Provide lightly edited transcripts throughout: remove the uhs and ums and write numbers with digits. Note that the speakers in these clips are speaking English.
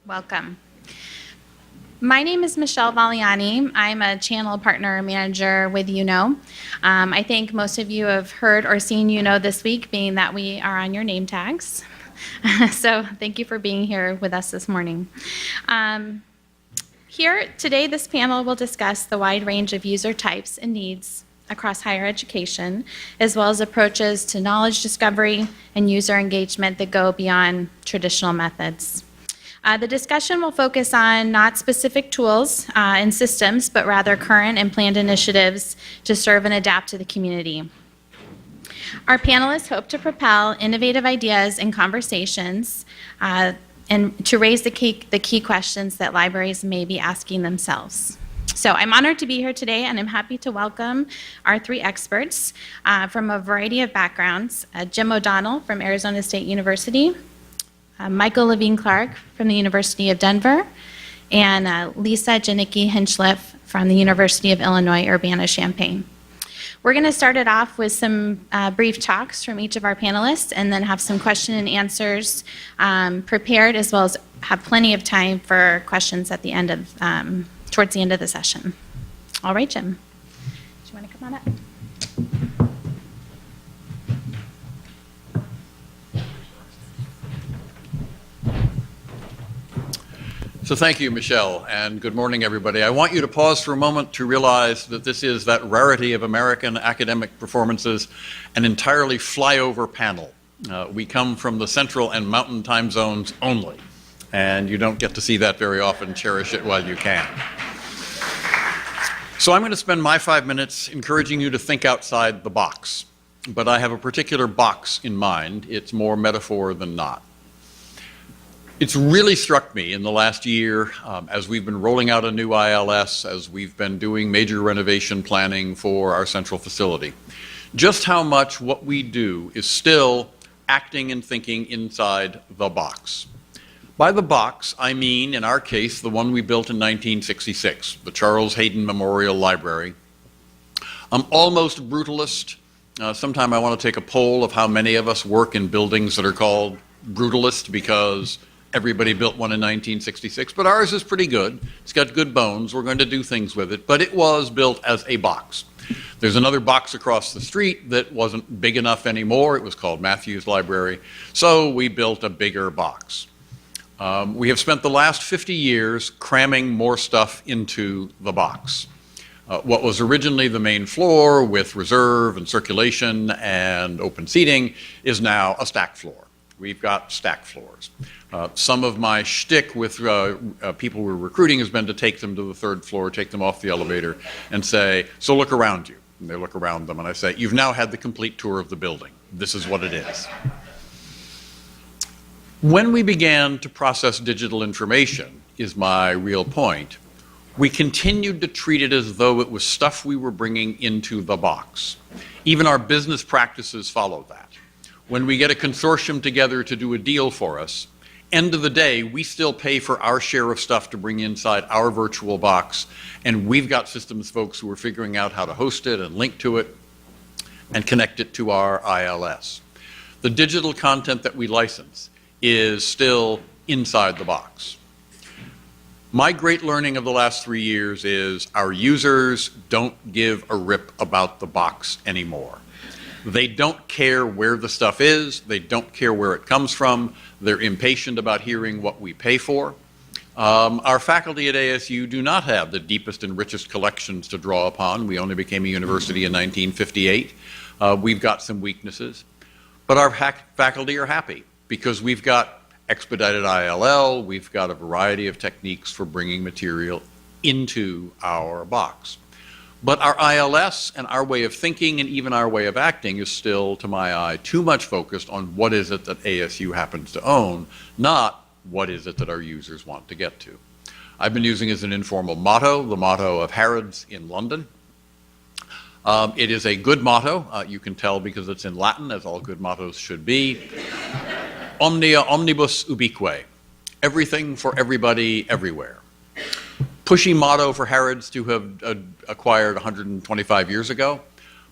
Welcome. My name is Michelle Valiani. I'm a channel partner manager with Yewno. I think most of you have heard or seen Yewno this week, being that we are on your name tags. So thank you for being here with us this morning. Here today, this panel will discuss the wide range of user types and needs across higher education, as well as approaches to knowledge discovery and user engagement that go beyond traditional methods. The discussion will focus on not specific tools and systems, but rather current and planned initiatives to serve and adapt to the community. Our panelists hope to propel innovative ideas and conversations and to raise the key questions that libraries may be asking themselves. So I'm honored to be here today, and I'm happy to welcome our three experts from a variety of backgrounds. Jim O'Donnell from Arizona State University, Michael Levine-Clark from the University of Denver, and Lisa Janicki Hinchliffe from the University of Illinois Urbana-Champaign. We're going to start it off with some brief talks from each of our panelists, and then have some question and answers prepared, as well as have plenty of time for questions at the end of, towards the end of the session. All right, Jim, do you want to come on up? So thank you, Michelle, and good morning, everybody. I want you to pause for a moment to realize that this is that rarity of American academic performances, an entirely flyover panel. We come from the central and mountain time zones only, and you don't get to see that very often. Cherish it while you can. So I'm going to spend my 5 minutes encouraging you to think outside the box, but I have a particular box in mind. It's more metaphor than not. It's really struck me in the last year, as we've been rolling out a new ILS, as we've been doing major renovation planning for our central facility, just how much what we do is still acting and thinking inside the box. By the box, I mean, in our case, the one we built in 1966, the Charles Hayden Memorial Library. I'm almost brutalist. Sometime I want to take a poll of how many of us work in buildings that are called brutalist, because everybody built one in 1966, but ours is pretty good. It's got good bones. We're going to do things with it, but it was built as a box. There's another box across the street that wasn't big enough anymore. It was called Matthews Library, so we built a bigger box. We have spent the last 50 years cramming more stuff into the box. What was originally the main floor with reserve and circulation and open seating is now a stack floor. We've got stack floors. Some of my shtick with people we're recruiting has been to take them to the third floor, take them off the elevator, and say, so look around you. And they look around them, and I say, you've now had the complete tour of the building. This is what it is. When we began to process digital information, is my real point, we continued to treat it as though it was stuff we were bringing into the box. Even our business practices follow that. When we get a consortium together to do a deal for us, end of the day, we still pay for our share of stuff to bring inside our virtual box, and we've got systems folks who are figuring out how to host it and link to it and connect it to our ILS. The digital content that we license is still inside the box. My great learning of the last 3 years is our users don't give a rip about the box anymore. They don't care where the stuff is. They don't care where it comes from. They're impatient about hearing what we pay for. Our faculty at ASU do not have the deepest and richest collections to draw upon. We only became a university in 1958. We've got some weaknesses. But our faculty are happy because we've got expedited ILL. We've got a variety of techniques for bringing material into our box. But our ILS and our way of thinking and even our way of acting is still, to my eye, too much focused on what is it that ASU happens to own, not what is it that our users want to get to. I've been using as an informal motto, the motto of Harrods in London. It is a good motto. You can tell because it's in Latin, as all good mottos should be. Omnia omnibus ubique. Everything for everybody, everywhere. Pushy motto for Harrods to have acquired 125 years ago,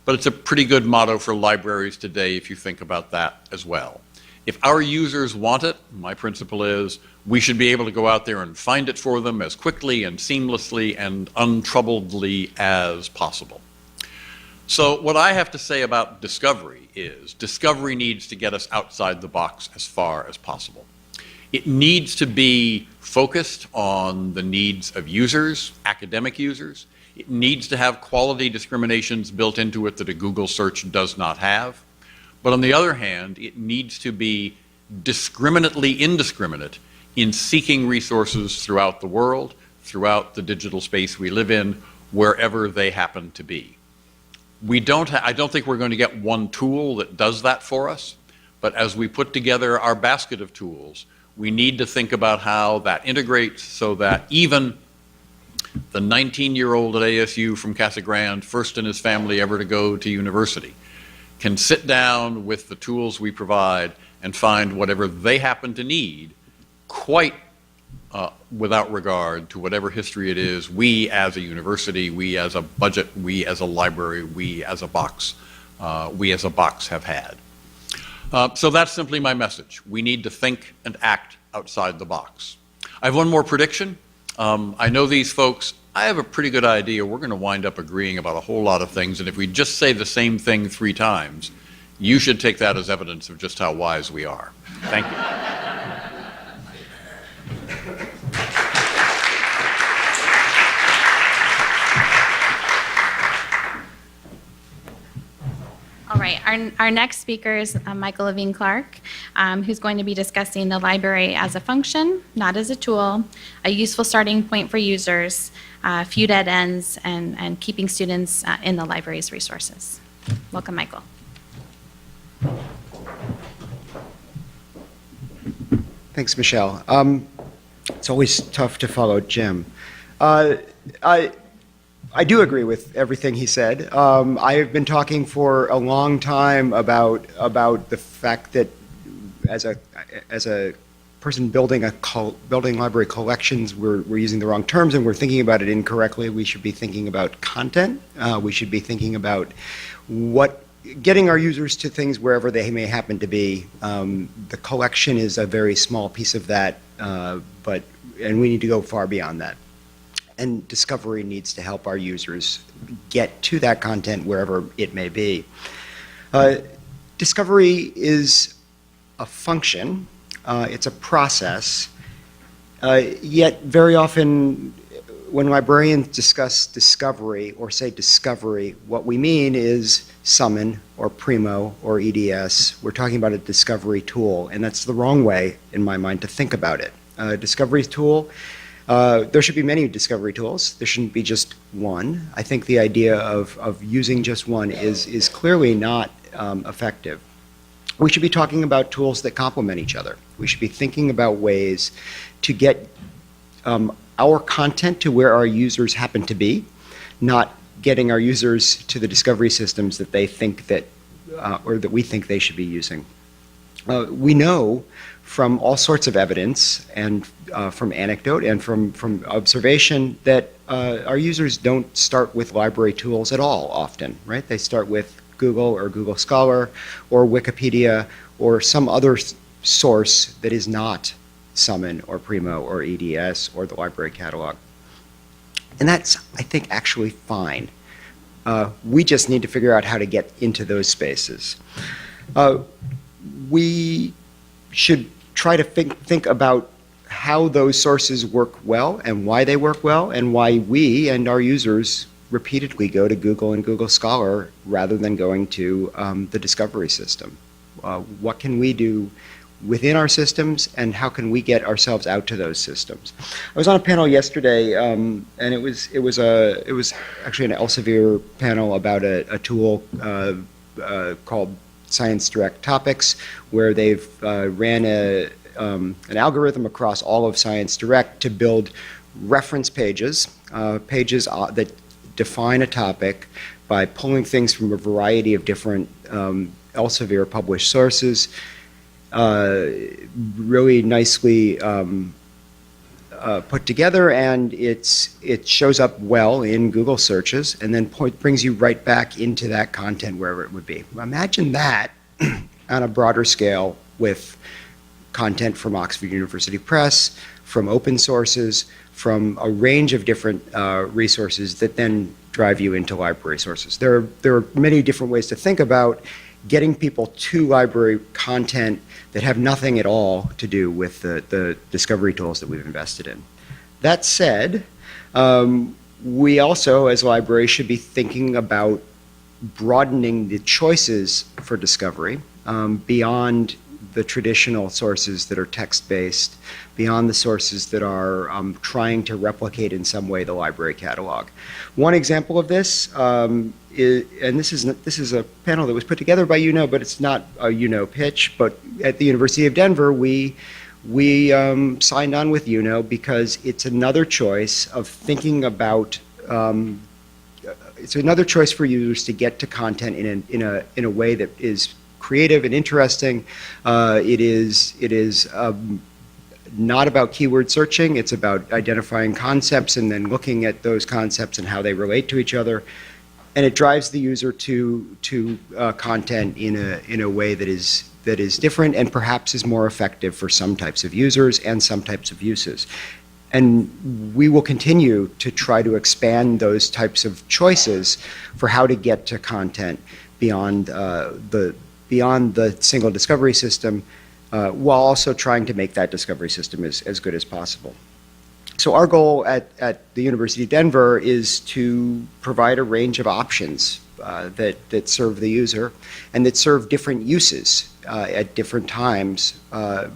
but it's a pretty good motto for libraries today if you think about that as well. If our users want it, my principle is we should be able to go out there and find it for them as quickly and seamlessly and untroubledly as possible. So what I have to say about discovery is discovery needs to get us outside the box as far as possible. It needs to be focused on the needs of users, academic users. It needs to have quality discriminations built into it that a Google search does not have. But on the other hand, it needs to be discriminately indiscriminate in seeking resources throughout the world, throughout the digital space we live in, wherever they happen to be. I don't think we're going to get one tool that does that for us, but as we put together our basket of tools, we need to think about how that integrates so that even the 19-year-old at ASU from Casa Grande, first in his family ever to go to university, can sit down with the tools we provide and find whatever they happen to need, quite without regard to whatever history it is we as a university, we as a budget, we as a library, we as a box have had. So that's simply my message. We need to think and act outside the box. I have one more prediction. I know these folks, I have a pretty good idea we're going to wind up agreeing about a whole lot of things, and if we just say the same thing 3 times, you should take that as evidence of just how wise we are. Thank you. All right, our next speaker is Michael Levine-Clark, who's going to be discussing the library as a function, not as a tool, a useful starting point for users, few dead ends, and keeping students in the library's resources. Welcome, Michael. Thanks, Michelle. It's always tough to follow Jim. I do agree with everything he said. I have been talking for a long time about the fact that as a person building library collections, we're using the wrong terms and we're thinking about it incorrectly. We should be thinking about content. We should be thinking about getting our users to things wherever they may happen to be. The collection is a very small piece of that, and we need to go far beyond that. And discovery needs to help our users get to that content wherever it may be. Discovery is a function, it's a process, yet very often when librarians discuss discovery or say discovery, what we mean is summon or primo or EDS. We're talking about a discovery tool, and that's the wrong way in my mind to think about it. Discovery tool, there should be many discovery tools. There shouldn't be just one. I think the idea of using just one is clearly not effective. We should be talking about tools that complement each other. We should be thinking about ways to get our content to where our users happen to be, not getting our users to the discovery systems that they think that, or that we think they should be using. We know from all sorts of evidence and from anecdote and from observation that our users don't start with library tools at all often, right? They start with Google or Google Scholar or Wikipedia or some other source that is not Summon or Primo or EDS or the library catalog. And that's, I think, actually fine. We just need to figure out how to get into those spaces. We should try to think about how those sources work well and why they work well and why we and our users repeatedly go to Google and Google Scholar rather than going to the discovery system. What can we do within our systems and how can we get ourselves out to those systems? I was on a panel yesterday and it was actually an Elsevier panel about a tool called Science Direct Topics, where they've ran an algorithm across all of Science Direct to build reference pages, pages that define a topic by pulling things from a variety of different Elsevier published sources, really nicely put together, and it shows up well in Google searches and then brings you right back into that content wherever it would be. Imagine that on a broader scale with content from Oxford University Press, from open sources, from a range of different resources that then drive you into library sources. There are many different ways to think about getting people to library content that have nothing at all to do with the discovery tools that we've invested in. That said, we also, as libraries, should be thinking about broadening the choices for discovery beyond the traditional sources that are text-based, beyond the sources that are trying to replicate in some way the library catalog. One example of this is, and this is a panel that was put together by Yewno, but it's not a Yewno pitch, but at the University of Denver, we signed on with Yewno because it's another choice of thinking about it's another choice for users to get to content in a way that is creative and interesting. It is not about keyword searching. It's about identifying concepts and then looking at those concepts and how they relate to each other. And it drives the user to content in a way that is different and perhaps is more effective for some types of users and some types of uses. And we will continue to try to expand those types of choices for how to get to content beyond the single discovery system, while also trying to make that discovery system as good as possible. So our goal at the University of Denver is to provide a range of options that serve the user and that serve different uses at different times,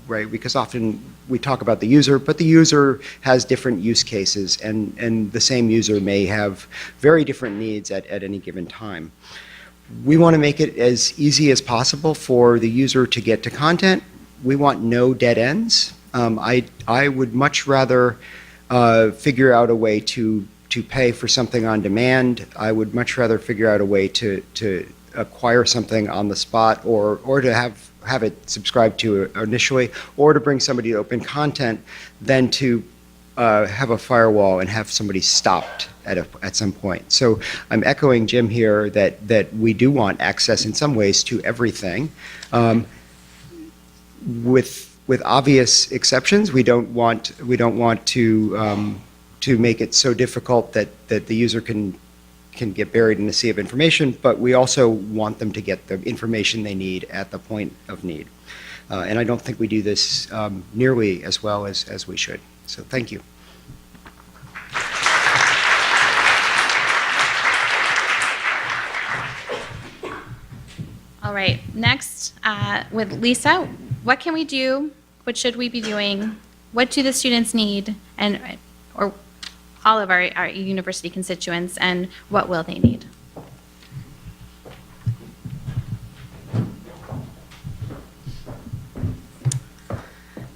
right? Because often we talk about the user, but the user has different use cases, and the same user may have very different needs at any given time. We want to make it as easy as possible for the user to get to content. We want no dead ends. I would much rather figure out a way to pay for something on demand. I would much rather figure out a way to acquire something on the spot, or to have it subscribed to initially, or to bring somebody to open content than to have a firewall and have somebody stopped at some point. So I'm echoing Jim here that we do want access in some ways to everything, with obvious exceptions. We don't want to make it so difficult that the user can get buried in a sea of information, but we also want them to get the information they need at the point of need. And I don't think we do this nearly as well as we should. So thank you. All right, next with Lisa, what can we do? What should we be doing? What do the students need, or all of our university constituents, and what will they need?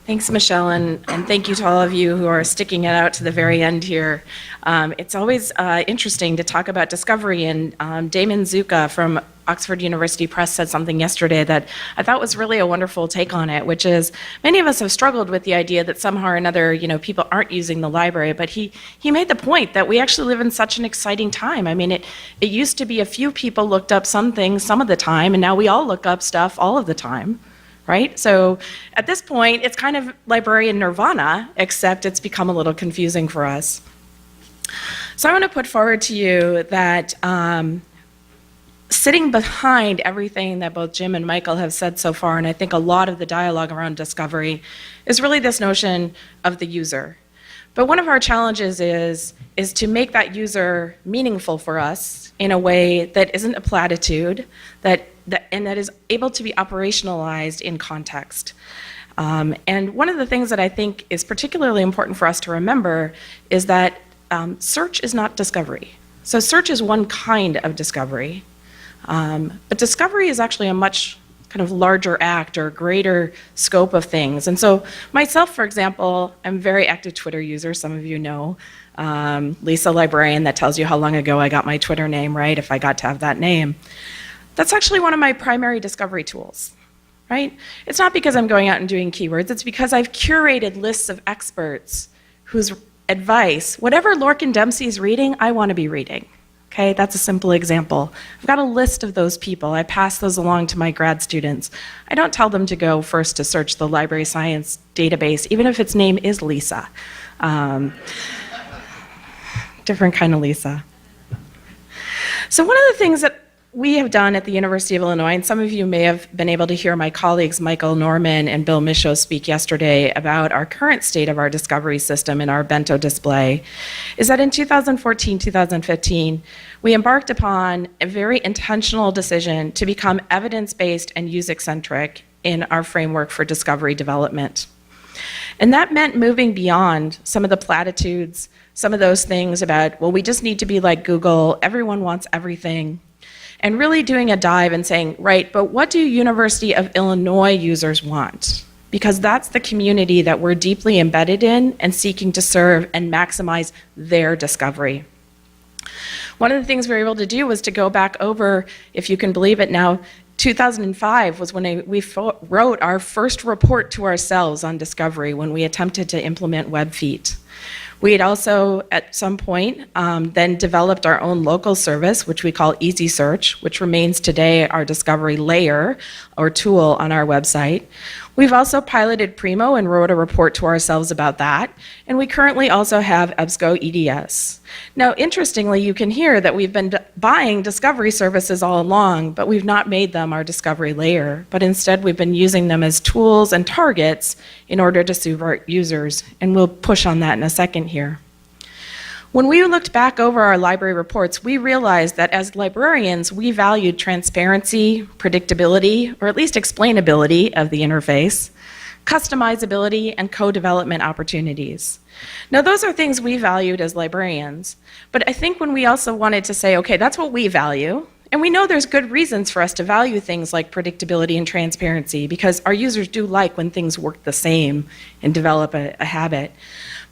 Thanks, Michelle, and thank you to all of you who are sticking it out to the very end here. It's always interesting to talk about discovery, and Damon Zuka from Oxford University Press said something yesterday that I thought was really a wonderful take on it, which is many of us have struggled with the idea that somehow or another, people aren't using the library, but he made the point that we actually live in such an exciting time. I mean, it used to be a few people looked up some things some of the time, and now we all look up stuff all of the time. Right? So at this point, it's kind of librarian nirvana, except it's become a little confusing for us. So I want to put forward to you that sitting behind everything that both Jim and Michael have said so far, and I think a lot of the dialogue around discovery, is really this notion of the user. But one of our challenges is to make that user meaningful for us in a way that isn't a platitude, and that is able to be operationalized in context. And one of the things that I think is particularly important for us to remember is that search is not discovery. So search is one kind of discovery, but discovery is actually a much kind of larger act or greater scope of things. And so myself, for example, I'm a very active Twitter user, some of you know. Lisa Librarian, that tells you how long ago I got my Twitter name, right, if I got to have that name. That's actually one of my primary discovery tools, right? It's not because I'm going out and doing keywords, it's because I've curated lists of experts whose advice, whatever Lorcan Dempsey's reading, I want to be reading, Okay, that's a simple example. I've got a list of those people. I pass those along to my grad students. I don't tell them to go first to search the library science database, even if its name is Lisa. Different kind of Lisa. So one of the things that we have done at the University of Illinois, and some of you may have been able to hear my colleagues Michael Norman and Bill Michaud speak yesterday about our current state of our discovery system in our bento display, is that in 2014-2015, we embarked upon a very intentional decision to become evidence-based and user-centric in our framework for discovery development. And that meant moving beyond some of the platitudes, some of those things about, well, we just need to be like Google, everyone wants everything, and really doing a dive and saying, right, but what do University of Illinois users want? Because that's the community that we're deeply embedded in and seeking to serve and maximize their discovery. One of the things we were able to do was to go back over, if you can believe it now, 2005 was when we wrote our first report to ourselves on discovery when we attempted to implement WebFeet. We had also, at some point, then developed our own local service, which we call Easy Search, which remains today our discovery layer or tool on our website. We've also piloted Primo and wrote a report to ourselves about that. And we currently also have EBSCO EDS. Now, interestingly, you can hear that we've been buying discovery services all along, but we've not made them our discovery layer. But instead, we've been using them as tools and targets in order to serve our users. And we'll push on that in a second here. When we looked back over our library reports, we realized that as librarians, we valued transparency, predictability, or at least explainability of the interface, customizability, and co-development opportunities. Now, those are things we valued as librarians, but I think when we also wanted to say, okay, that's what we value, and we know there's good reasons for us to value things like predictability and transparency because our users do like when things work the same and develop a habit.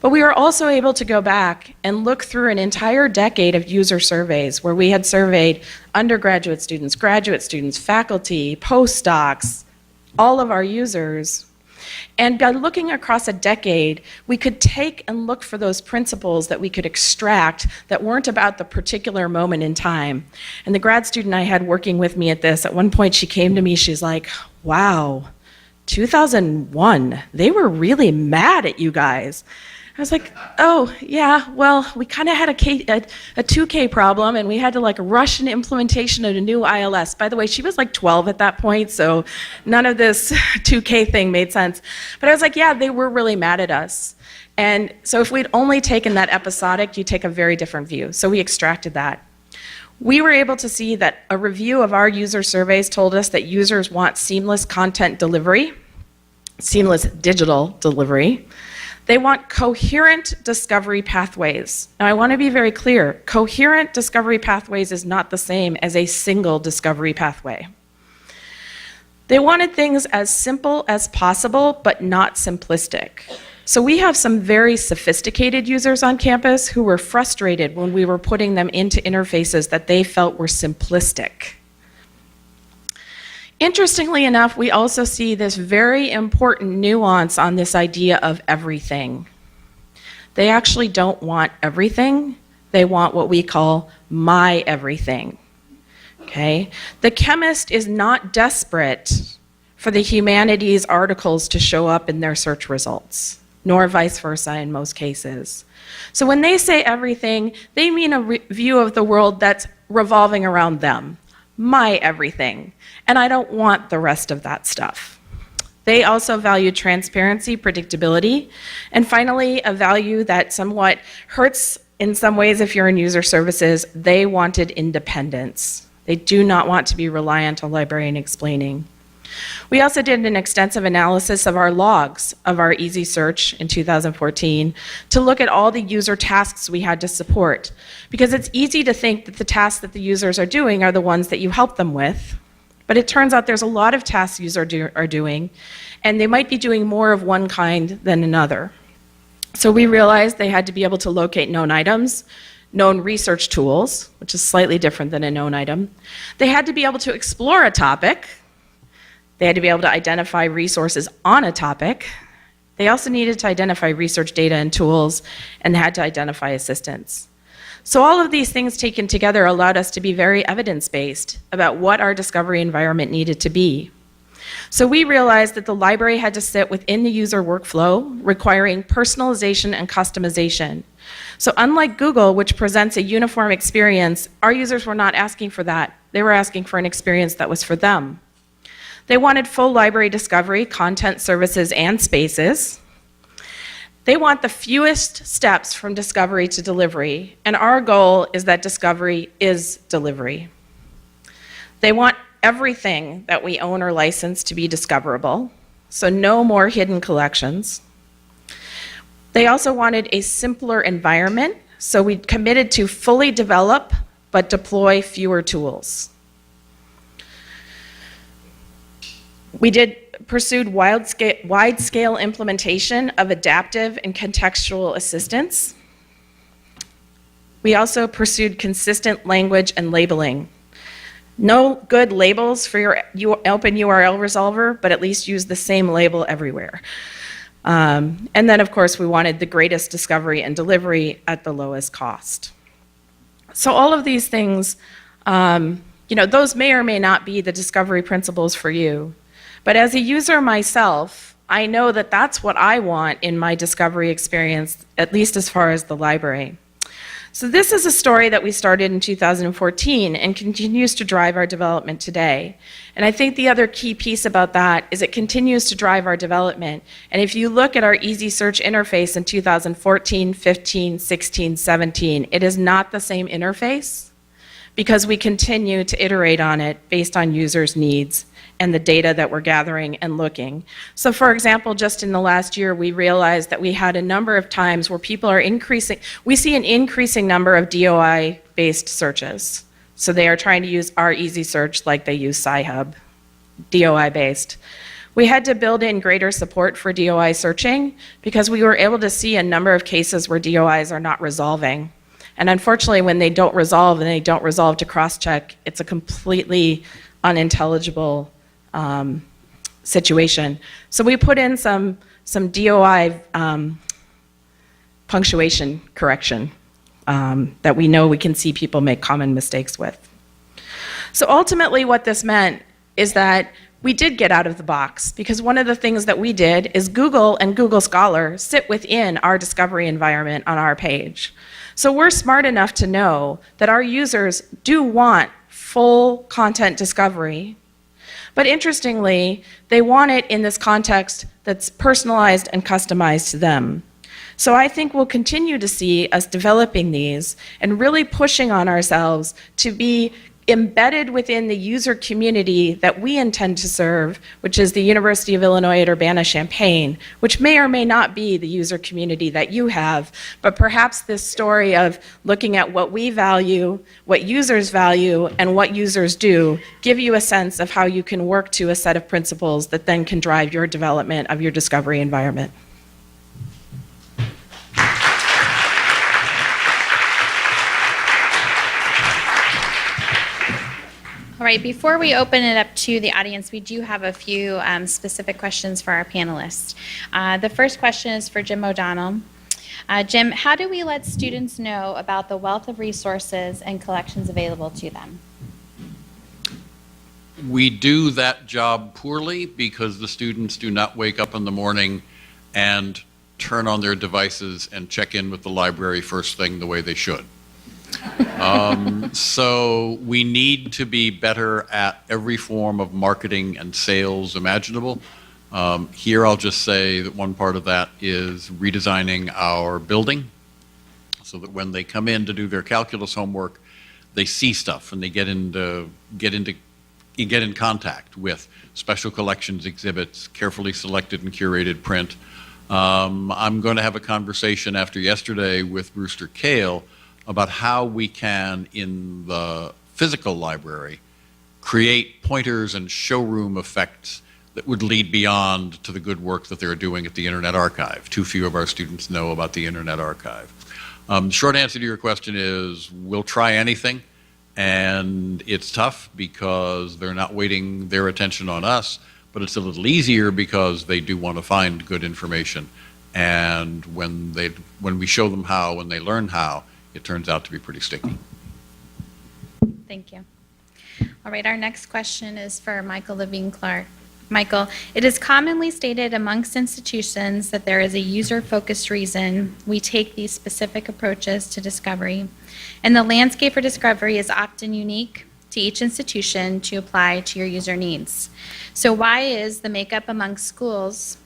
But we were also able to go back and look through an entire decade of user surveys where we had surveyed undergraduate students, graduate students, faculty, postdocs, all of our users. And by looking across a decade, we could take and look for those principles that we could extract that weren't about the particular moment in time. And the grad student I had working with me at this, at one point she came to me, she's like, wow, 2001, they were really mad at you guys. I was like, oh, yeah, well, we kind of had a 2K problem, and we had to like rush an implementation of a new ILS. By the way, she was like 12 at that point, so none of this 2K thing made sense. But I was like, yeah, they were really mad at us. And so if we'd only taken that episodic, you take a very different view. So we extracted that. We were able to see that a review of our user surveys told us that users want seamless content delivery, seamless digital delivery. They want coherent discovery pathways. Now, I want to be very clear. Coherent discovery pathways is not the same as a single discovery pathway. They wanted things as simple as possible, but not simplistic. So we have some very sophisticated users on campus who were frustrated when we were putting them into interfaces that they felt were simplistic. Interestingly enough, we also see this very important nuance on this idea of everything. They actually don't want everything. They want what we call my everything. Okay? The chemist is not desperate for the humanities articles to show up in their search results, nor vice versa in most cases. So when they say everything, they mean a view of the world that's revolving around them. My everything, and I don't want the rest of that stuff. They also value transparency, predictability, and finally, a value that somewhat hurts in some ways if you're in user services. They wanted independence. They do not want to be reliant on librarian explaining. We also did an extensive analysis of our logs of our Easy Search in 2014 to look at all the user tasks we had to support, because it's easy to think that the tasks that the users are doing are the ones that you help them with, but it turns out there's a lot of tasks users are doing, and they might be doing more of one kind than another. So we realized they had to be able to locate known items, known research tools, which is slightly different than a known item. They had to be able to explore a topic. They had to be able to identify resources on a topic. They also needed to identify research data and tools, and they had to identify assistance. So all of these things taken together allowed us to be very evidence-based about what our discovery environment needed to be. So we realized that the library had to sit within the user workflow, requiring personalization and customization. So unlike Google, which presents a uniform experience, our users were not asking for that. They were asking for an experience that was for them. They wanted full library discovery, content, services, and spaces. They want the fewest steps from discovery to delivery, and our goal is that discovery is delivery. They want everything that we own or license to be discoverable, so no more hidden collections. They also wanted a simpler environment, so we committed to fully develop but deploy fewer tools. We pursued wide-scale implementation of adaptive and contextual assistance. We also pursued consistent language and labeling. No good labels for your open URL resolver, but at least use the same label everywhere. And then, of course, we wanted the greatest discovery and delivery at the lowest cost. So all of these things, those may or may not be the discovery principles for you. But as a user myself, I know that that's what I want in my discovery experience, at least as far as the library. So this is a story that we started in 2014 and continues to drive our development today. And I think the other key piece about that is it continues to drive our development. And if you look at our easy search interface in 2014, 15, 16, 17, it is not the same interface because we continue to iterate on it based on users' needs and the data that we're gathering and looking. So for example, just in the last year, we realized that we had a number of times where people are we see an increasing number of DOI-based searches. So they are trying to use our easy search like they use Sci-Hub, DOI-based. We had to build in greater support for DOI searching because we were able to see a number of cases where DOIs are not resolving. And unfortunately, when they don't resolve and they don't resolve to cross-check, it's a completely unintelligible situation. So we put in some DOI punctuation correction that we know we can see people make common mistakes with. So ultimately what this meant is that we did get out of the box because one of the things that we did is Google and Google Scholar sit within our discovery environment on our page. So we're smart enough to know that our users do want full content discovery. But interestingly, they want it in this context that's personalized and customized to them. So I think we'll continue to see us developing these and really pushing on ourselves to be embedded within the user community that we intend to serve, which is the University of Illinois Urbana-Champaign, which may or may not be the user community that you have, but perhaps this story of looking at what we value, what users value, and what users do, give you a sense of how you can work to a set of principles that then can drive your development of your discovery environment. All right, before we open it up to the audience, we do have a few specific questions for our panelists. The first question is for Jim O'Donnell. Jim, how do we let students know about the wealth of resources and collections available to them? We do that job poorly because the students do not wake up in the morning and turn on their devices and check in with the library first thing the way they should. So we need to be better at every form of marketing and sales imaginable. Here I'll just say that one part of that is redesigning our building so that when they come in to do their calculus homework, they see stuff and they get in contact with special collections exhibits, carefully selected and curated print. I'm going to have a conversation after yesterday with Brewster Kale about how we can, in the physical library, create pointers and showroom effects that would lead beyond to the good work that they're doing at the Internet Archive. Too few of our students know about the Internet Archive. The short answer to your question is we'll try anything, and it's tough because they're not waiting their attention on us, but it's a little easier because they do want to find good information. And when we show them how, when they learn how, it turns out to be pretty sticky. Thank you. All right, our next question is for Michael Levine-Clark. Michael, it is commonly stated amongst institutions that there is a user-focused reason we take these specific approaches to discovery, and the landscape for discovery is often unique to each institution to apply to your user needs. So why is the makeup amongst schools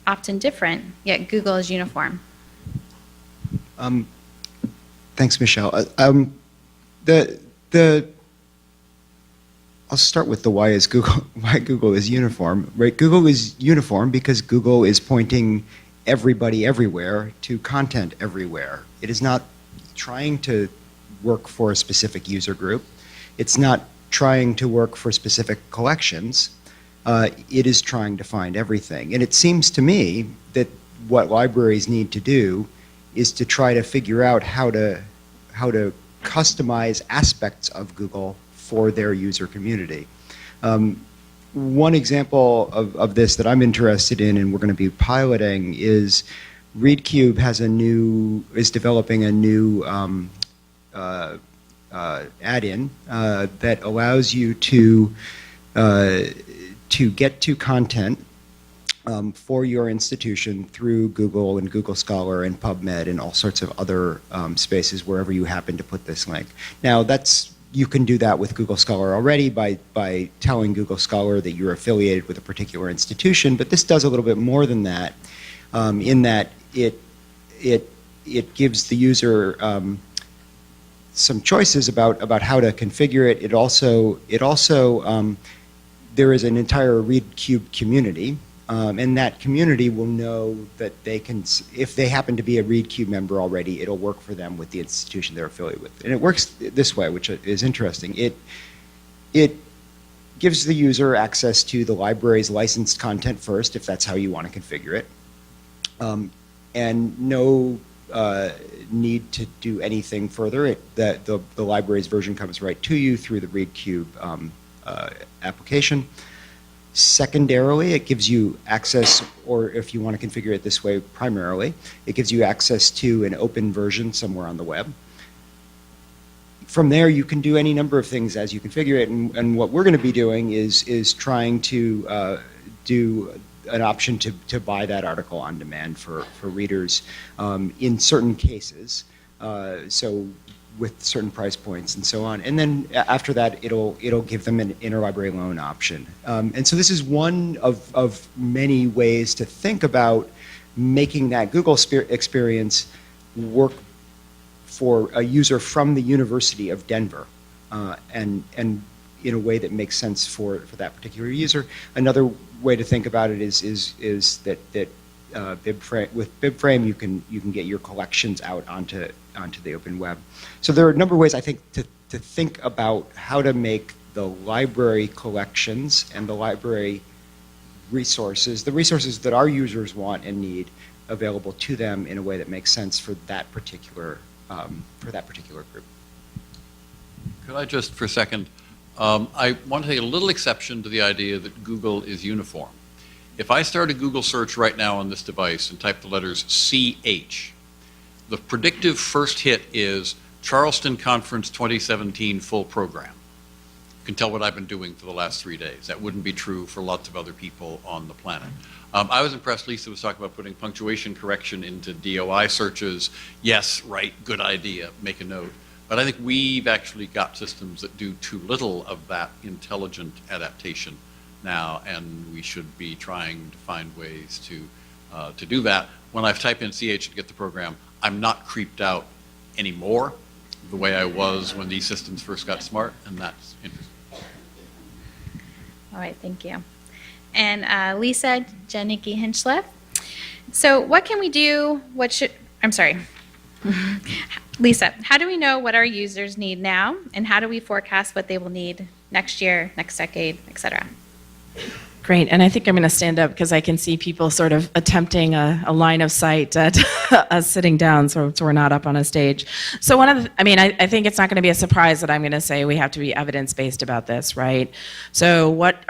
often different, yet Google is uniform? Thanks, Michelle. I'll start with the why Google is uniform, right? Google is uniform because Google is pointing everybody everywhere to content everywhere. It is not trying to work for a specific user group. It's not trying to work for specific collections. It is trying to find everything. And it seems to me that what libraries need to do is to try to figure out how to customize aspects of Google for their user community. One example of this that I'm interested in and we're going to be piloting is ReadCube is developing a new add-in that allows you to get to content for your institution through Google and Google Scholar and PubMed and all sorts of other spaces wherever you happen to put this link. Now you can do that with Google Scholar already by telling Google Scholar that you're affiliated with a particular institution, but this does a little bit more than that, in that it gives the user some choices about how to configure it. It also there is an entire ReadCube community, and that community will know that they can, if they happen to be a ReadCube member already, it'll work for them with the institution they're affiliated with. And it works this way, which is interesting. It gives the user access to the library's licensed content first, if that's how you want to configure it, and no need to do anything further. The library's version comes right to you through the ReadCube application. Secondarily, it gives you access, or if you want to configure it this way primarily, it gives you access to an open version somewhere on the web. From there, you can do any number of things as you configure it, and what we're going to be doing is trying to do an option to buy that article on demand for readers in certain cases, so with certain price points and so on. And then after that, it'll give them an interlibrary loan option. And so this is one of many ways to think about making that Google experience work for a user from the University of Denver, and in a way that makes sense for that particular user. Another way to think about it is that with BibFrame you can get your collections out onto the open web. So there are a number of ways, I think, to think about how to make the library collections and the library resources, the resources that our users want and need, available to them in a way that makes sense for that particular group. Could I just, for a second, I want to take a little exception to the idea that Google is uniform. If I start a Google search right now on this device and type the letters CH, the predictive first hit is Charleston Conference 2017 full program. You can tell what I've been doing for the last 3 days. That wouldn't be true for lots of other people on the planet. I was impressed Lisa was talking about putting punctuation correction into DOI searches. Yes, right, good idea, make a note. But I think we've actually got systems that do too little of that intelligent adaptation now, and we should be trying to find ways to do that. When I've typed in CH to get the program, I'm not creeped out anymore the way I was when these systems first got smart, and that's interesting. All right, thank you. And Lisa Janicki Hinchliffe. So what can we do, Lisa, how do we know what our users need now, and how do we forecast what they will need next year, next decade, et cetera? Great, and I think I'm going to stand up because I can see people sort of attempting a line of sight at us sitting down, so we're not up on a stage. So I think it's not going to be a surprise that I'm going to say we have to be evidence-based about this, right? So what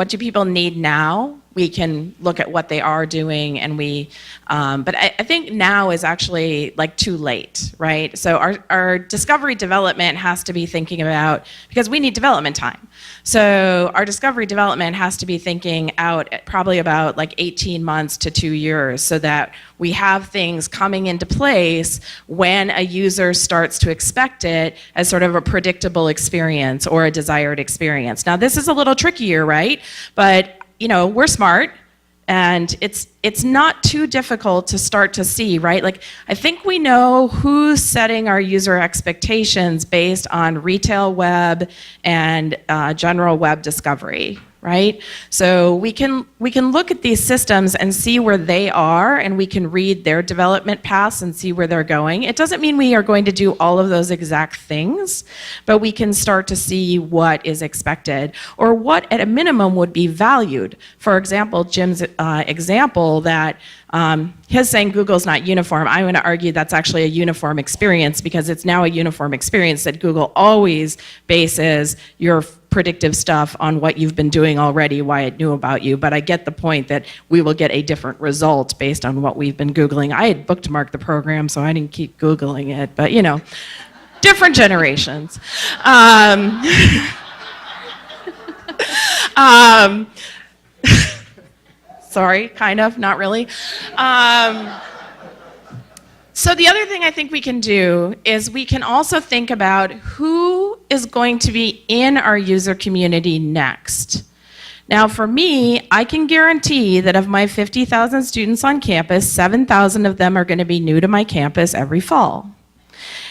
do people need now we can look at what they are doing, and but I think now is actually like too late, right? So our discovery development has to be thinking about, because we need development time. So our discovery development has to be thinking out probably about like 18 months to 2 years, so that we have things coming into place when a user starts to expect it as sort of a predictable experience or a desired experience. Now, this is a little trickier, right? But we're smart, and it's not too difficult to start to see, right? Like, I think we know who's setting our user expectations based on retail web and general web discovery, right? So we can look at these systems and see where they are, and we can read their development paths and see where they're going. It doesn't mean we are going to do all of those exact things, but we can start to see what is expected, or what at a minimum would be valued. For example, Jim's example that his saying Google's not uniform, I'm going to argue that's actually a uniform experience, because it's now a uniform experience that Google always bases your predictive stuff on what you've been doing already, why it knew about you. But I get the point that we will get a different result based on what we've been Googling. I had bookmarked the program, so I didn't keep Googling it, but different generations. Sorry, kind of, not really. So the other thing I think we can do is we can also think about who is going to be in our user community next. Now, for me, I can guarantee that of my 50,000 students on campus, 7,000 of them are going to be new to my campus every fall.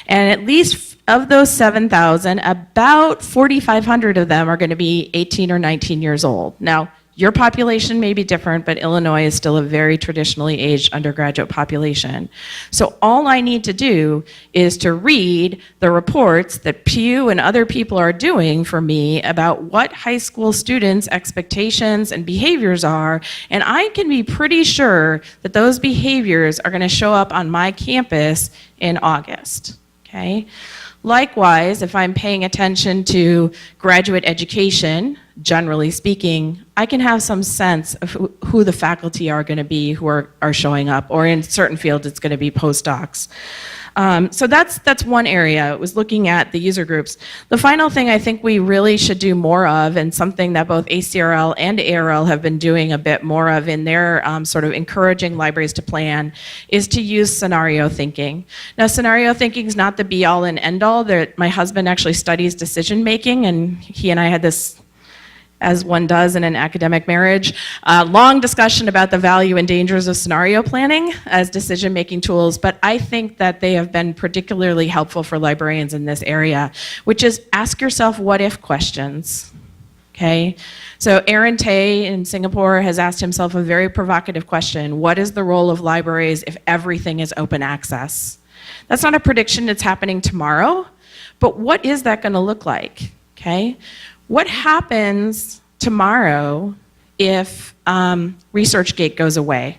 And at least of those 7,000, about 4,500 of them are going to be 18 or 19 years old. Now, your population may be different, but Illinois is still a very traditionally aged undergraduate population. So all I need to do is to read the reports that Pew and other people are doing for me about what high school students' expectations and behaviors are, and I can be pretty sure that those behaviors are going to show up on my campus in August, okay? Likewise, if I'm paying attention to graduate education, generally speaking, I can have some sense of who the faculty are going to be who are showing up, or in certain fields it's going to be postdocs. So that's one area, was looking at the user groups. The final thing I think we really should do more of, and something that both ACRL and ARL have been doing a bit more of in their sort of encouraging libraries to plan, is to use scenario thinking. Now, scenario thinking is not the be-all and end-all. My husband actually studies decision making, and he and I had this, as one does in an academic marriage, long discussion about the value and dangers of scenario planning as decision-making tools, but I think that they have been particularly helpful for librarians in this area, which is ask yourself what-if questions, okay? So Aaron Tay in Singapore has asked himself a very provocative question: what is the role of libraries if everything is open access? That's not a prediction that's happening tomorrow, but what is that going to look like, okay? What happens tomorrow if ResearchGate goes away,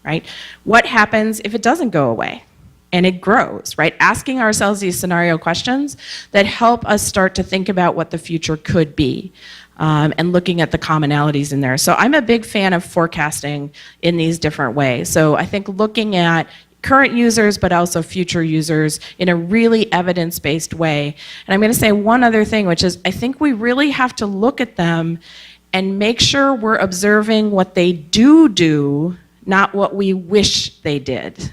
right? What happens if it doesn't go away and it grows, right? Asking ourselves these scenario questions that help us start to think about what the future could be, and looking at the commonalities in there. So I'm a big fan of forecasting in these different ways. So I think looking at current users, but also future users in a really evidence-based way. And I'm going to say one other thing, which is I think we really have to look at them and make sure we're observing what they do, not what we wish they did.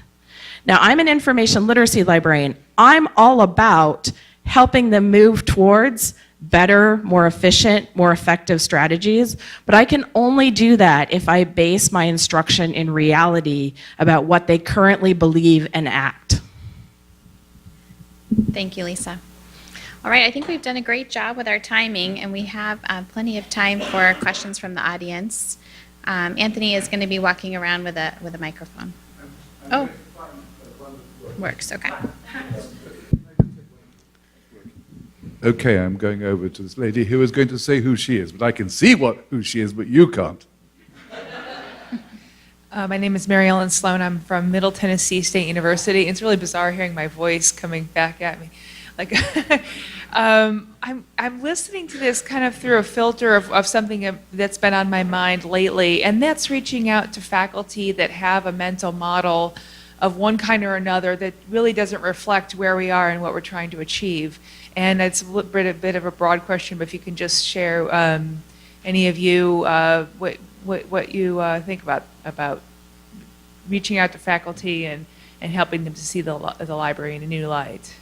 Now, I'm an information literacy librarian. I'm all about helping them move towards better, more efficient, more effective strategies, but I can only do that if I base my instruction in reality about what they currently believe and act. Thank you, Lisa. All right, I think we've done a great job with our timing, and we have plenty of time for questions from the audience. Anthony is going to be walking around with a microphone. Oh, works, okay. Okay, I'm going over to this lady who is going to say who she is, but I can see who she is, but you can't. My name is Mary Ellen Sloan. I'm from Middle Tennessee State University. It's really bizarre hearing my voice coming back at me. Like, I'm listening to this kind of through a filter of something that's been on my mind lately, and that's reaching out to faculty that have a mental model of one kind or another that really doesn't reflect where we are and what we're trying to achieve. And it's a bit of a broad question, but if you can just share, any of you, what you think about reaching out to faculty and helping them to see the library in a new light.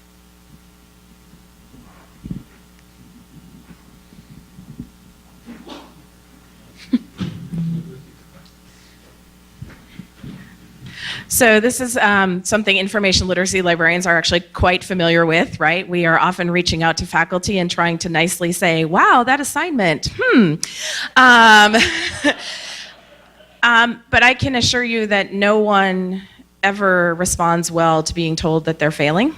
So this is something information literacy librarians are actually quite familiar with, right? We are often reaching out to faculty and trying to nicely say, wow, that assignment, but I can assure you that no one ever responds well to being told that they're failing.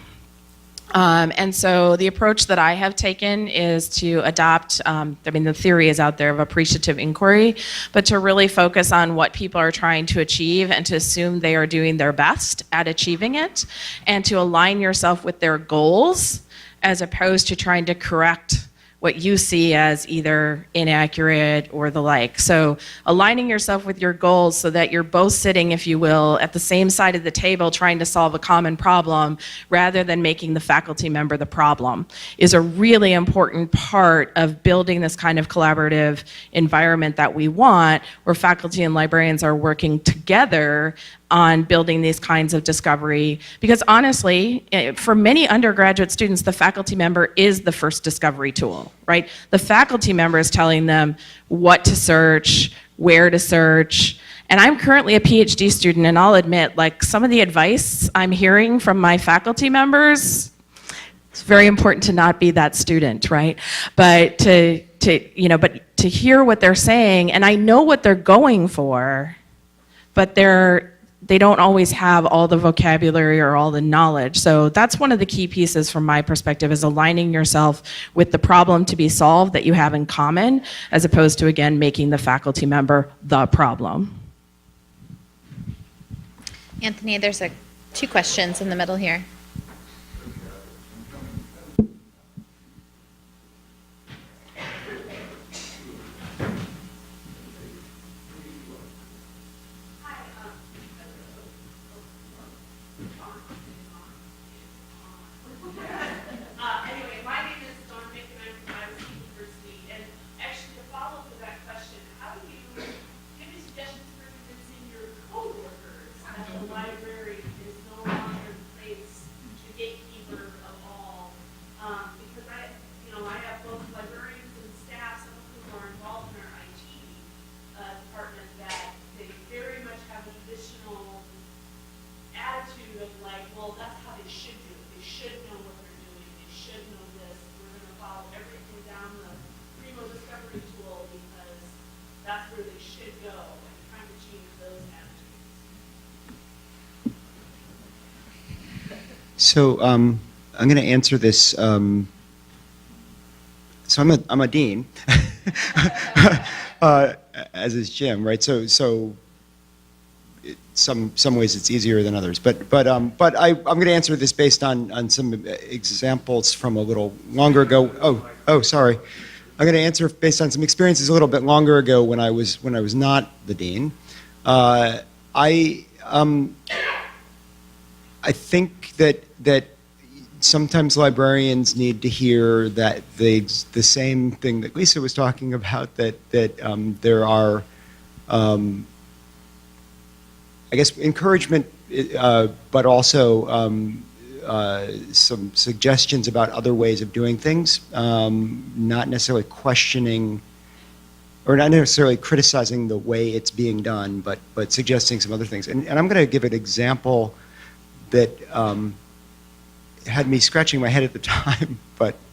And so the approach that I have taken is to adopt, the theory is out there of appreciative inquiry, but to really focus on what people are trying to achieve and to assume they are doing their best at achieving it, and to align yourself with their goals as opposed to trying to correct what you see as either inaccurate or the like. So aligning yourself with your goals so that you're both sitting, if you will, at the same side of the table trying to solve a common problem rather than making the faculty member the problem is a really important part of building this kind of collaborative environment that we want, where faculty and librarians are working together on building these kinds of discovery. Because honestly, for many undergraduate students, the faculty member is the first discovery tool, right? The faculty member is telling them what to search, where to search. And I'm currently a PhD student, and I'll admit, like, some of the advice I'm hearing from my faculty members, it's very important to not be that student, right? But to hear what they're saying, and I know what they're going for, but they don't always have all the vocabulary or all the knowledge. So that's one of the key pieces from my perspective, is aligning yourself with the problem to be solved that you have in common, as opposed to, again, making the faculty member the problem. Anthony, there's two questions in the middle here. So I'm going to answer this. So I'm a dean, as is Jim, right? So some ways it's easier than others, but I'm going to answer this based on some examples from a little longer ago. Oh, sorry. I'm going to answer based on some experiences a little bit longer ago when I was not the dean. I think that sometimes librarians need to hear that the same thing that Lisa was talking about, that there are, I guess, encouragement, but also some suggestions about other ways of doing things, not necessarily questioning or not necessarily criticizing the way it's being done, but suggesting some other things. And I'm going to give an example that had me scratching my head at the time,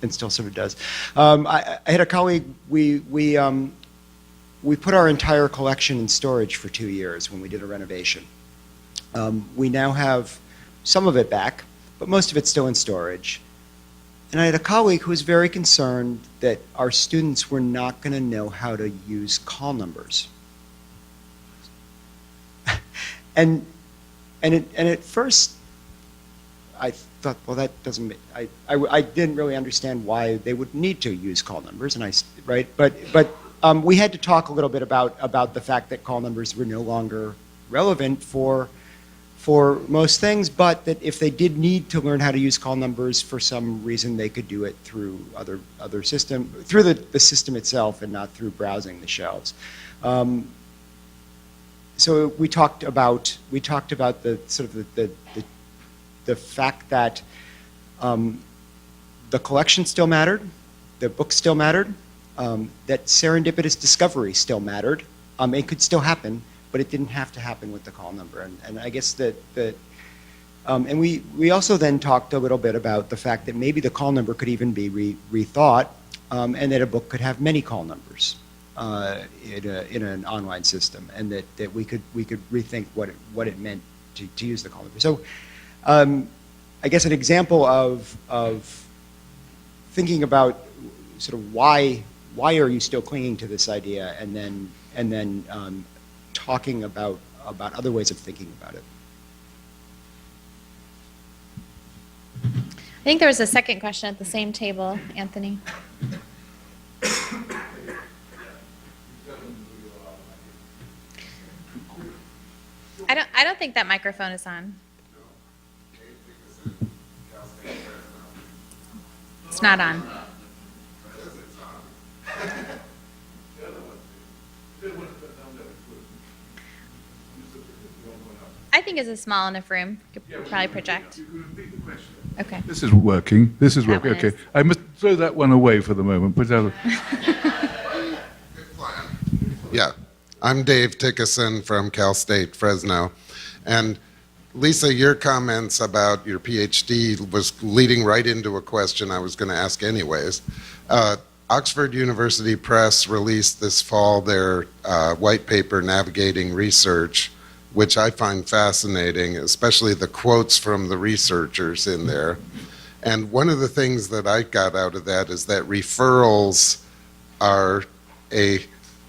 and still sort of does. I had a colleague, we put our entire collection in storage for 2 years when we did a renovation. We now have some of it back, but most of it's still in storage. And I had a colleague who was very concerned that our students were not going to know how to use call numbers. and at first, I thought, well, that doesn't, I didn't really understand why they would need to use call numbers, and right? But we had to talk a little bit about the fact that call numbers were no longer relevant for most things, but that if they did need to learn how to use call numbers for some reason, they could do it through other system, through the system itself and not through browsing the shelves. So we talked about the sort of the fact that the collection still mattered, the book still mattered, that serendipitous discovery still mattered. It could still happen, but it didn't have to happen with the call number. And I guess and we also then talked a little bit about the fact that maybe the call number could even be rethought, and that a book could have many call numbers in an online system, and that we could rethink what it meant to use the call number. So I guess an example of thinking about sort of why are you still clinging to this idea, and then talking about other ways of thinking about it. I think there was a second question at the same table, Anthony. I don't think that microphone is on. It's not on. I think it's a small enough room. You could probably project. Okay. This is working. This is That working. one is. Okay. I must throw that one away for the moment. Put out. Yeah, I'm Dave Tickerson from Cal State Fresno. And Lisa, your comments about your PhD was leading right into a question I was going to ask anyways. Oxford University Press released this fall their white paper, Navigating Research, which I find fascinating, especially the quotes from the researchers in there. And one of the things that I got out of that is that referrals are a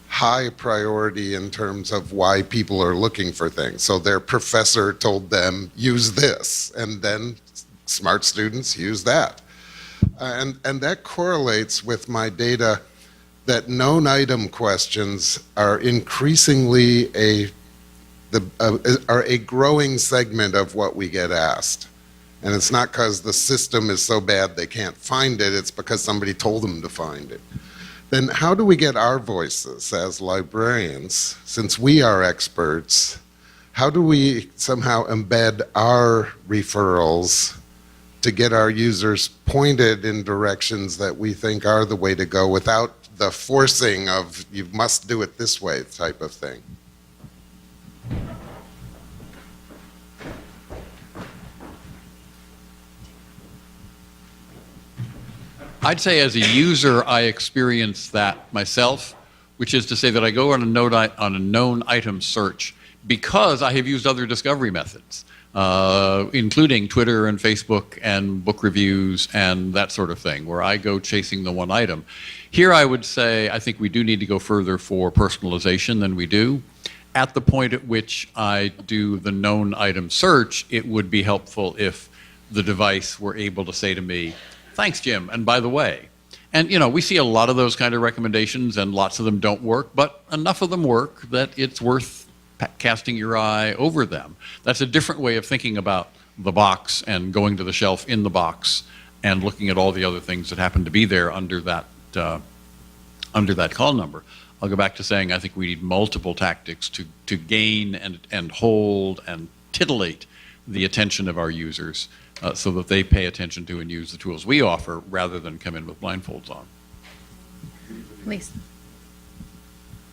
high priority in terms of why people are looking for things. So their professor told them, use this, and then smart students use that. And that correlates with my data that known item questions are increasingly are a growing segment of what we get asked. And it's not because the system is so bad they can't find it, it's because somebody told them to find it. Then how do we get our voices as librarians, since we are experts, how do we somehow embed our referrals to get our users pointed in directions that we think are the way to go without the forcing of you must do it this way type of thing? I'd say as a user, I experience that myself, which is to say that I go on a known item search because I have used other discovery methods, including Twitter and Facebook and book reviews and that sort of thing, where I go chasing the one item. Here I would say I think we do need to go further for personalization than we do. At the point at which I do the known item search, it would be helpful if the device were able to say to me, thanks, Jim, and by the way. And, we see a lot of those kind of recommendations, and lots of them don't work, but enough of them work that it's worth casting your eye over them. That's a different way of thinking about the box and going to the shelf in the box and looking at all the other things that happen to be there under that call number. I'll go back to saying I think we need multiple tactics to gain and hold and titillate the attention of our users so that they pay attention to and use the tools we offer rather than come in with blindfolds on. Lisa.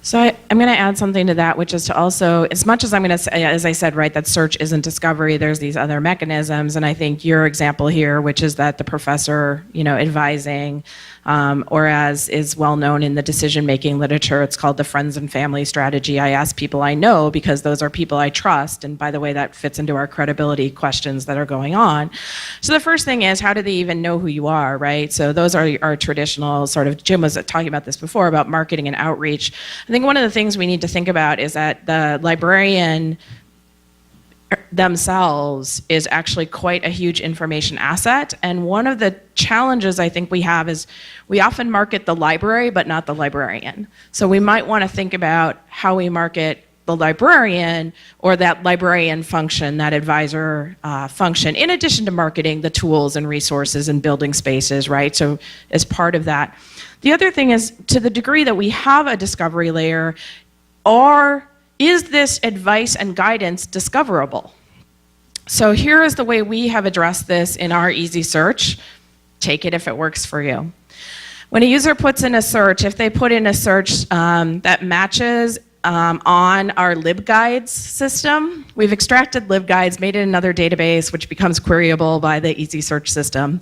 So I'm going to add something to that, which is to also, as much as I'm going to say, as I said, right, that search isn't discovery, there's these other mechanisms, and I think your example here, which is that the professor, advising, or as is well known in the decision-making literature, it's called the friends and family strategy. I ask people I know because those are people I trust, and by the way, that fits into our credibility questions that are going on. So the first thing is, how do they even know who you are, right? So those are our traditional sort of, Jim was talking about this before, about marketing and outreach. I think one of the things we need to think about is that the librarian themselves is actually quite a huge information asset. And one of the challenges I think we have is we often market the library, but not the librarian. So we might want to think about how we market the librarian or that librarian function, that advisor function, in addition to marketing the tools and resources and building spaces, right? So as part of that. The other thing is, to the degree that we have a discovery layer, is this advice and guidance discoverable? So here is the way we have addressed this in our easy search. Take it if it works for you. When a user puts in a search, if they put in a search that matches on our LibGuides system, we've extracted LibGuides, made it another database, which becomes queryable by the easy search system.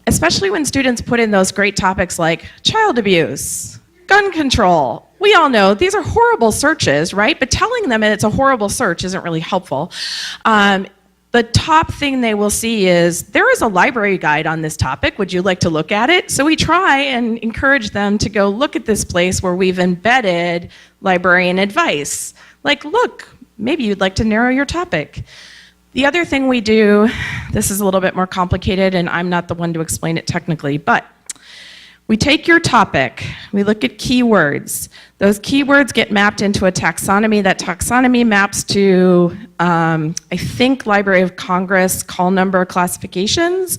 Especially when students put in those great topics like child abuse, gun control. We all know these are horrible searches, right? But telling them it's a horrible search isn't really helpful. The top thing they will see is, there is a library guide on this topic. Would you like to look at it? So we try and encourage them to go look at this place where we've embedded librarian advice. Like, look, maybe you'd like to narrow your topic. The other thing we do, this is a little bit more complicated and I'm not the one to explain it technically, but we take your topic, we look at keywords. Those keywords get mapped into a taxonomy. That taxonomy maps to, I think, Library of Congress call number classifications.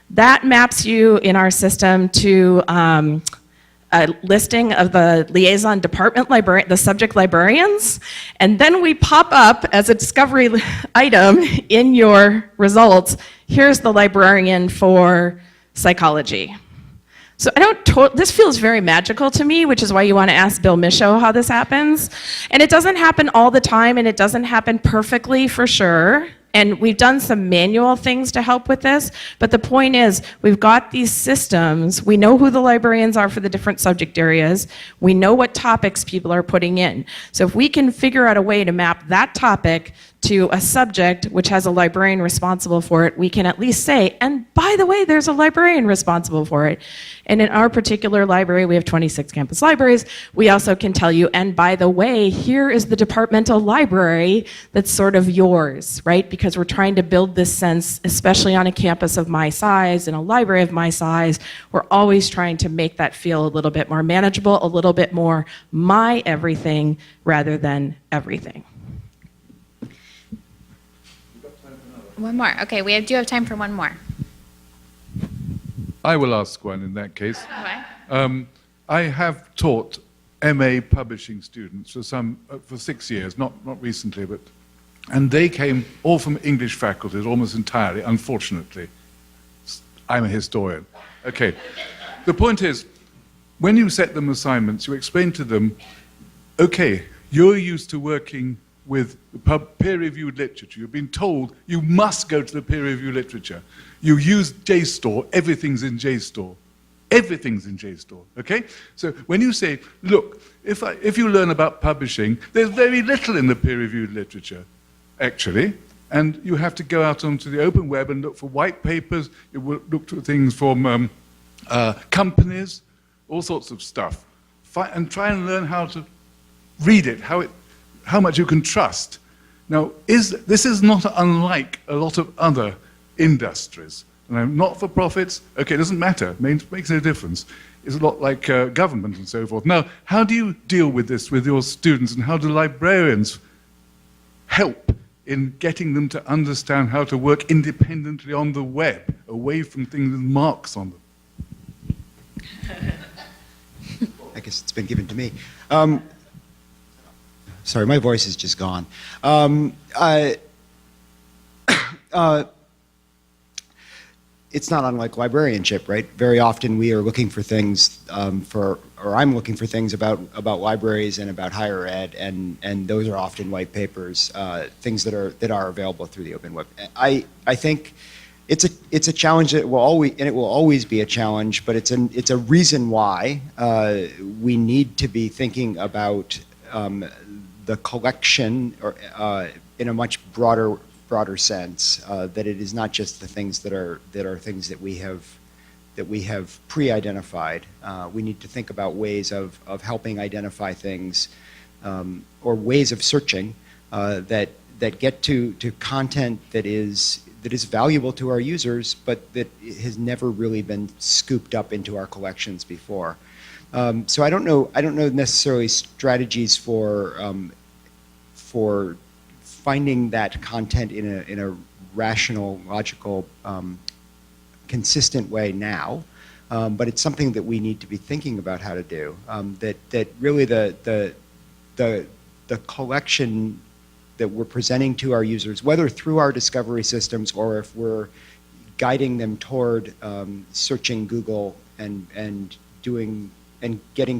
That maps you in our system to a listing of the liaison department librarian, the subject librarians, and then we pop up as a discovery item in your results, here's the librarian for psychology. So this feels very magical to me, which is why you want to ask Bill Michaud how this happens. And it doesn't happen all the time, and it doesn't happen perfectly for sure. And we've done some manual things to help with this, but the point is, we've got these systems, we know who the librarians are for the different subject areas, we know what topics people are putting in. So if we can figure out a way to map that topic to a subject which has a librarian responsible for it, we can at least say, and by the way, there's a librarian responsible for it. And in our particular library, we have 26 campus libraries, we also can tell you, and by the way, here is the departmental library that's sort of yours, right? Because we're trying to build this sense, especially on a campus of my size, in a library of my size, we're always trying to make that feel a little bit more manageable, a little bit more my everything rather than everything. One more. Okay, we do have time for one more. I will ask one in that case. Okay. I have taught MA publishing students for 6 years, not recently, and they came all from English faculties, almost entirely, unfortunately. I'm a historian. Okay. The point is, when you set them assignments, you explain to them, okay, you're used to working with peer-reviewed literature. You've been told you must go to the peer-reviewed literature. You use JSTOR, everything's in JSTOR. Everything's in JSTOR, okay? So when you say, look, if you learn about publishing, there's very little in the peer-reviewed literature, actually, and you have to go out onto the open web and look for white papers, you will look for things from companies, all sorts of stuff, and try and learn how to read it, how much you can trust. Now, this is not unlike a lot of other industries. Not-for-profits, okay, it doesn't matter, makes no difference. It's a lot like government and so forth. Now, how do you deal with this with your students, and how do librarians help in getting them to understand how to work independently on the web, away from things with marks on them? I guess it's been given to me. Sorry, my voice is just gone. It's not unlike librarianship, right? Very often we are looking for things or I'm looking for things about libraries and about higher ed, and those are often white papers, things that are available through the open web. I think it's a challenge that will always be a challenge, but it's a reason why we need to be thinking about the collection in a much broader sense, that it is not just the things that are things that we have pre-identified. We need to think about ways of helping identify things, or ways of searching that that get to content that is valuable to our users, but that has never really been scooped up into our collections before. So I don't know necessarily strategies for finding that content in a rational, logical, consistent way now. But it's something that we need to be thinking about how to do. That really the collection that we're presenting to our users, whether through our discovery systems or if we're guiding them toward searching Google and getting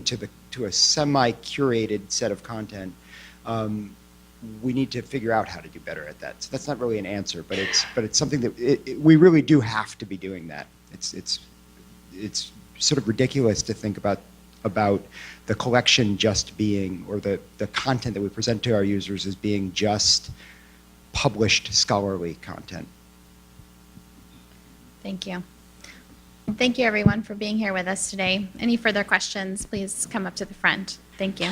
to a semi-curated set of content, we need to figure out how to do better at that. So that's not really an answer, but it's something that we really do have to be doing that. It's sort of ridiculous to think about the collection just being, or the content that we present to our users as being just published scholarly content. Thank you. Thank you, everyone, for being here with us today. Any further questions, please come up to the front. Thank you.